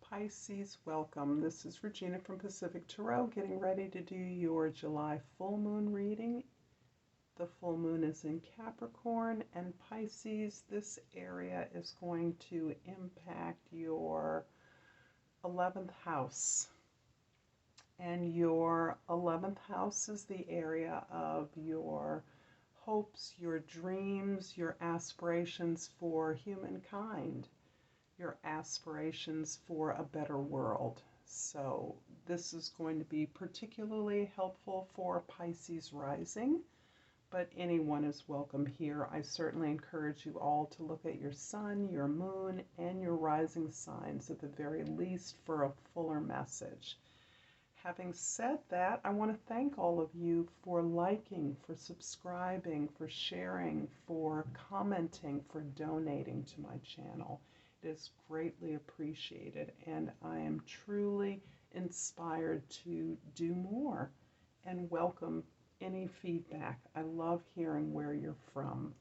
Pisces, welcome. This is Regina from Pacific Tarot, getting ready to do your July full moon reading. The full moon is in Capricorn, and Pisces, this area is going to impact your 11th house. And your 11th house is the area of your hopes, your dreams, your aspirations for humankind, your aspirations for a better world. So this is going to be particularly helpful for Pisces rising, but anyone is welcome here. I certainly encourage you all to look at your sun, your moon, and your rising signs at the very least for a fuller message. Having said that, I want to thank all of you for liking, for subscribing, for sharing, for commenting, for donating to my channel. It is greatly appreciated, and I am truly inspired to do more and welcome any feedback. I love hearing where you're from.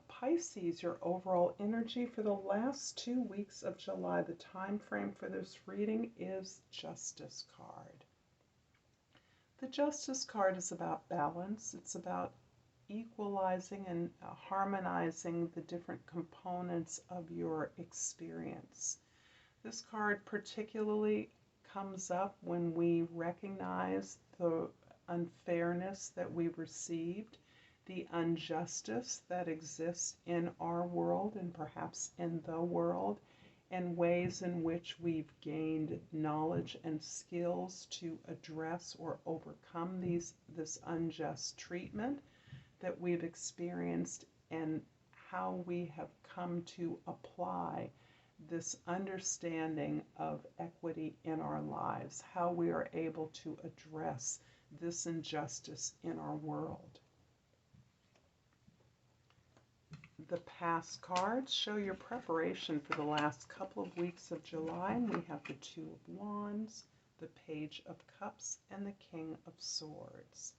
Pisces, your overall energy for the last 2 weeks of July. The time frame for this reading is Justice card. The Justice card is about balance. It's about equalizing and harmonizing the different components of your experience. This card particularly comes up when we recognize the unfairness that we've received, the injustice that exists in our world and perhaps in the world, and ways in which we've gained knowledge and skills to address or overcome this unjust treatment that we've experienced, and how we have come to apply this understanding of equity in our lives, how we are able to address this injustice in our world. The past cards show your preparation for the last couple of weeks of July. We have the Two of Wands, the Page of Cups, and the King of Swords.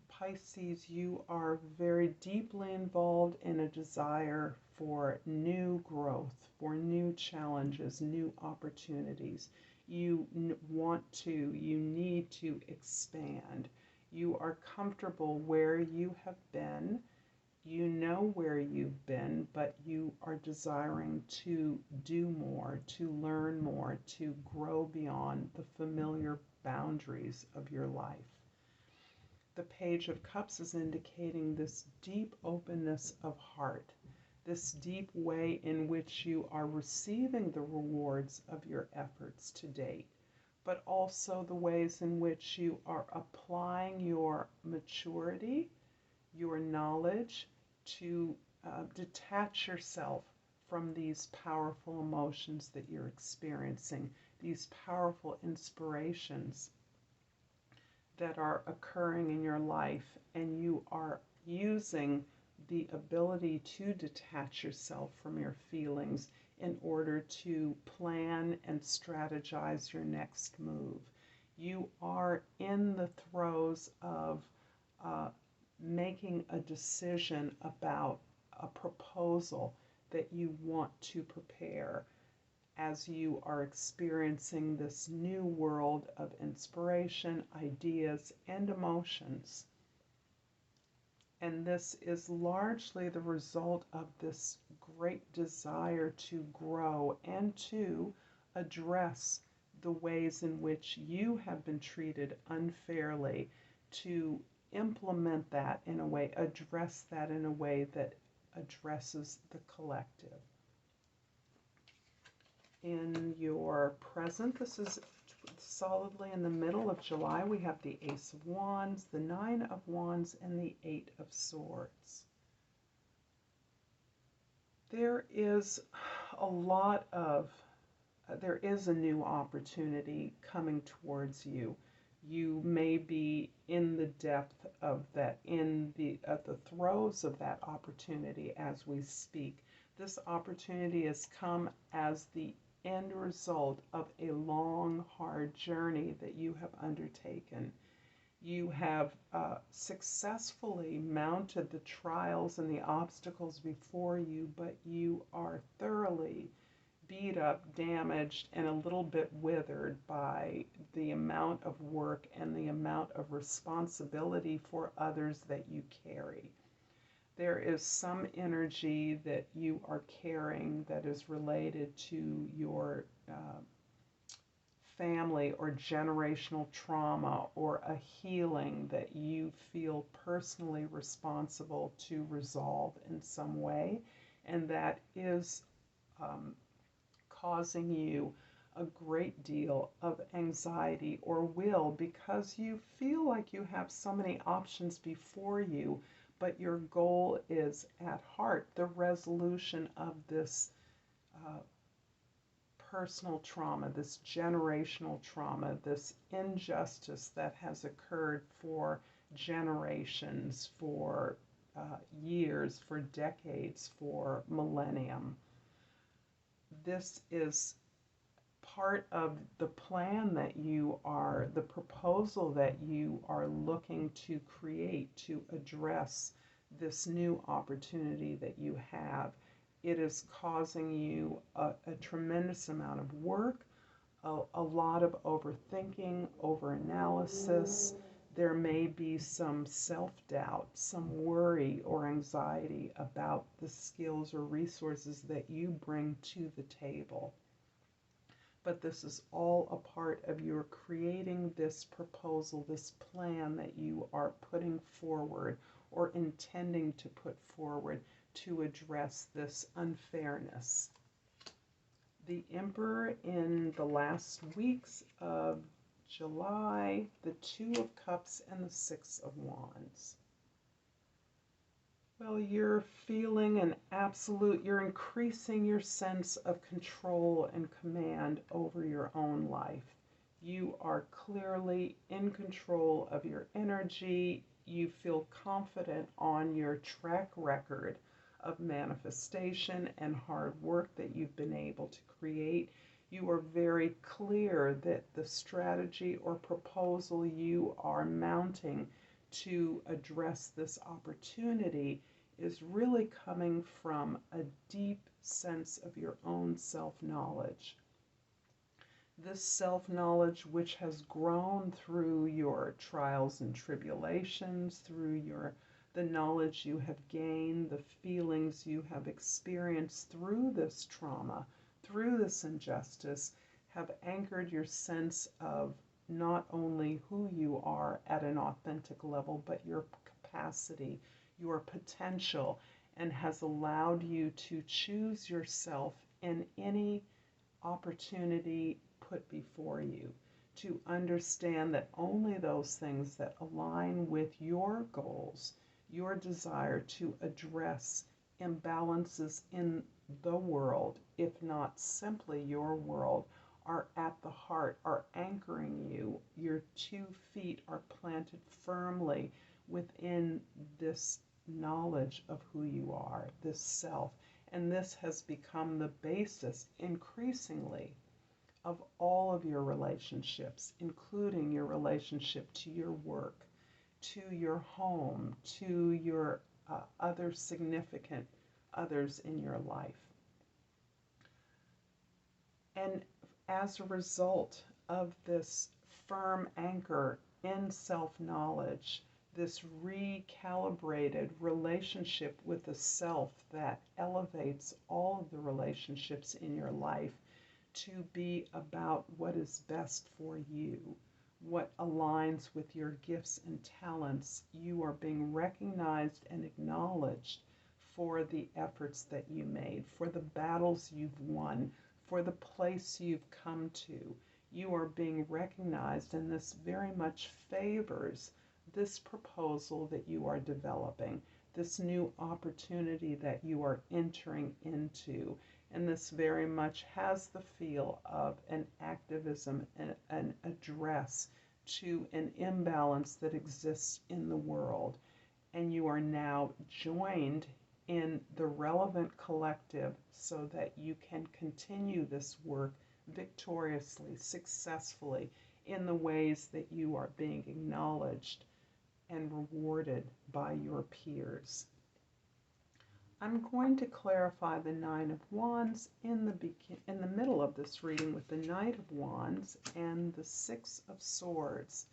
Pisces, you are very deeply involved in a desire for new growth, for new challenges, new opportunities. You need to expand. You are comfortable where you have been. You know where you've been, but you are desiring to do more, to learn more, to grow beyond the familiar boundaries of your life. The Page of Cups is indicating this deep openness of heart, this deep way in which you are receiving the rewards of your efforts to date, but also the ways in which you are applying your maturity, your knowledge, to detach yourself from these powerful emotions that you're experiencing, these powerful inspirations that are occurring in your life, and you are using the ability to detach yourself from your feelings in order to plan and strategize your next move. You are in the throes of making a decision about a proposal that you want to prepare as you are experiencing this new world of inspiration, ideas, and emotions. And this is largely the result of this great desire to grow and to address the ways in which you have been treated unfairly, to implement that in a way, address that in a way that addresses the collective. In your present, this is solidly in the middle of July. We have the Ace of Wands, the Nine of Wands, and the Eight of Swords. There is a new opportunity coming towards you. You may be in the depth of that, at the throes of that opportunity as we speak. This opportunity has come as the end result of a long, hard journey that you have undertaken. You have successfully mounted the trials and the obstacles before you, but you are thoroughly beat up, damaged, and a little bit withered by the amount of work and the amount of responsibility for others that you carry. There is some energy that you are carrying that is related to your family or generational trauma, or a healing that you feel personally responsible to resolve in some way, and that is causing you a great deal of anxiety or will, because you feel like you have so many options before you, but your goal is at heart the resolution of this personal trauma, this generational trauma, this injustice that has occurred for generations, for years, for decades, for millennium. This is part of the plan that you are, the proposal that you are looking to create to address this new opportunity that you have. It is causing you a tremendous amount of work, a lot of overthinking, overanalysis. There may be some self-doubt, some worry or anxiety about the skills or resources that you bring to the table. But this is all a part of your creating this proposal, this plan that you are putting forward or intending to put forward to address this unfairness. The Emperor in the last weeks of July, the Two of Cups and the Six of Wands. Well, you're feeling an absolute, you're increasing your sense of control and command over your own life. You are clearly in control of your energy. You feel confident on your track record of manifestation and hard work that you've been able to create. You are very clear that the strategy or proposal you are mounting to address this opportunity is really coming from a deep sense of your own self-knowledge. This self-knowledge, which has grown through your trials and tribulations, through the knowledge you have gained, the feelings you have experienced through this trauma, through this injustice, have anchored your sense of not only who you are at an authentic level, but your capacity, your potential, and has allowed you to choose yourself in any opportunity put before you, to understand that only those things that align with your goals, your desire to address imbalances in the world, if not simply your world, are at the heart, are anchoring you. Your 2 feet are planted firmly within this knowledge of who you are, this self. And this has become the basis, increasingly, of all of your relationships, including your relationship to your work, to your home, to your other significant others in your life. And as a result of this firm anchor in self-knowledge, this recalibrated relationship with the self that elevates all of the relationships in your life to be about what is best for you, what aligns with your gifts and talents. You are being recognized and acknowledged for the efforts that you made, for the battles you've won, for the place you've come to. You are being recognized, and this very much favors this proposal that you are developing, this new opportunity that you are entering into. And this very much has the feel of an activism and an address to an imbalance that exists in the world. And you are now joined in the relevant collective so that you can continue this work victoriously, successfully, in the ways that you are being acknowledged and rewarded by your peers. I'm going to clarify the Nine of Wands in the middle of this reading with the Knight of Wands and the Six of Swords.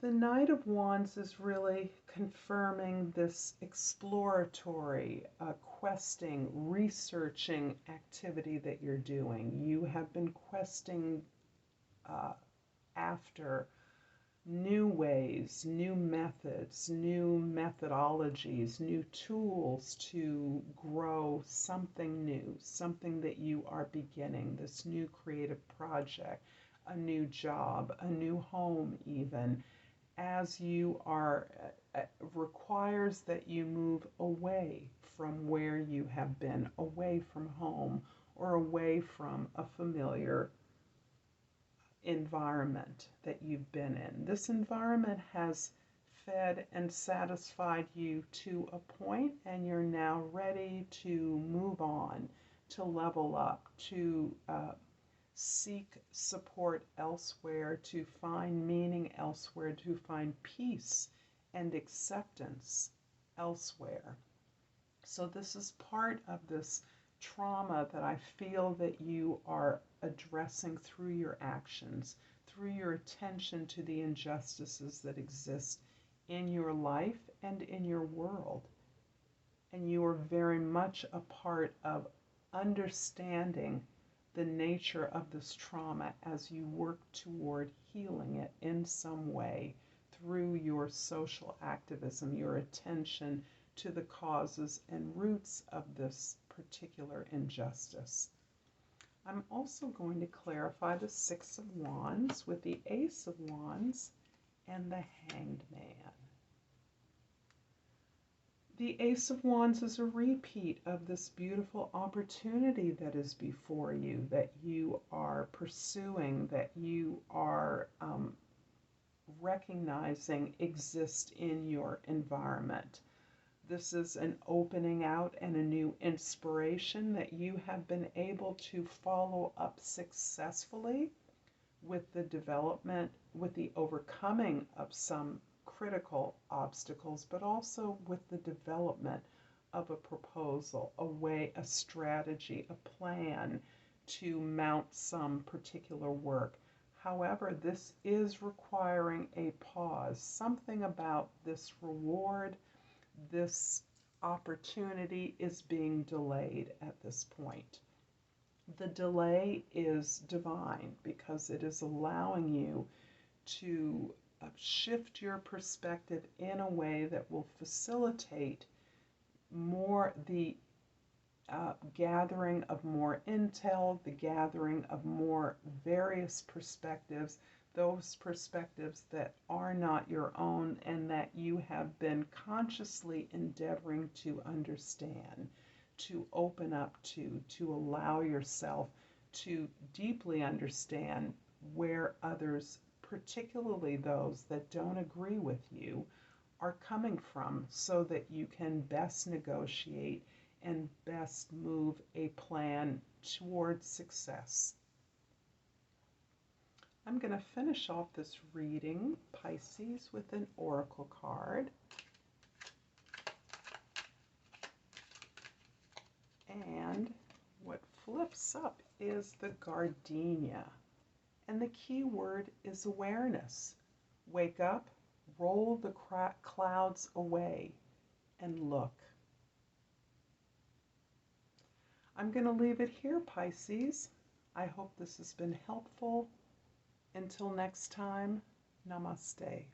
The Knight of Wands is really confirming this exploratory, questing, researching activity that you're doing. You have been questing after new ways, new methods, new methodologies, new tools to grow something new, something that you are beginning, this new creative project, a new job, a new home even, as you are, requires that you move away from where you have been, away from home, or away from a familiar environment that you've been in. This environment has fed and satisfied you to a point, and you're now ready to move on, to level up, to seek support elsewhere, to find meaning elsewhere, to find peace and acceptance elsewhere. So this is part of this trauma that I feel that you are addressing through your actions, through your attention to the injustices that exist in your life and in your world. And you are very much a part of understanding the nature of this trauma as you work toward healing it in some way through your social activism, your attention to the causes and roots of this particular injustice. I'm also going to clarify the Six of Wands with the Ace of Wands and the Hanged Man. The Ace of Wands is a repeat of this beautiful opportunity that is before you, that you are pursuing, that you are recognizing exists in your environment. This is an opening out and a new inspiration that you have been able to follow up successfully with the development, with the overcoming of some critical obstacles, but also with the development of a proposal, a way, a strategy, a plan to mount some particular work. However, this is requiring a pause, something about this reward, this opportunity is being delayed at this point. The delay is divine because it is allowing you to shift your perspective in a way that will facilitate more the gathering of more intel, the gathering of more various perspectives, those perspectives that are not your own and that you have been consciously endeavoring to understand, to open up to allow yourself to deeply understand where others, particularly those that don't agree with you, are coming from, so that you can best negotiate and best move a plan towards success. I'm going to finish off this reading, Pisces, with an oracle card. And what flips up is the gardenia. And the key word is awareness. Wake up, roll the clouds away, and look. I'm going to leave it here, Pisces. I hope this has been helpful. Until next time, namaste.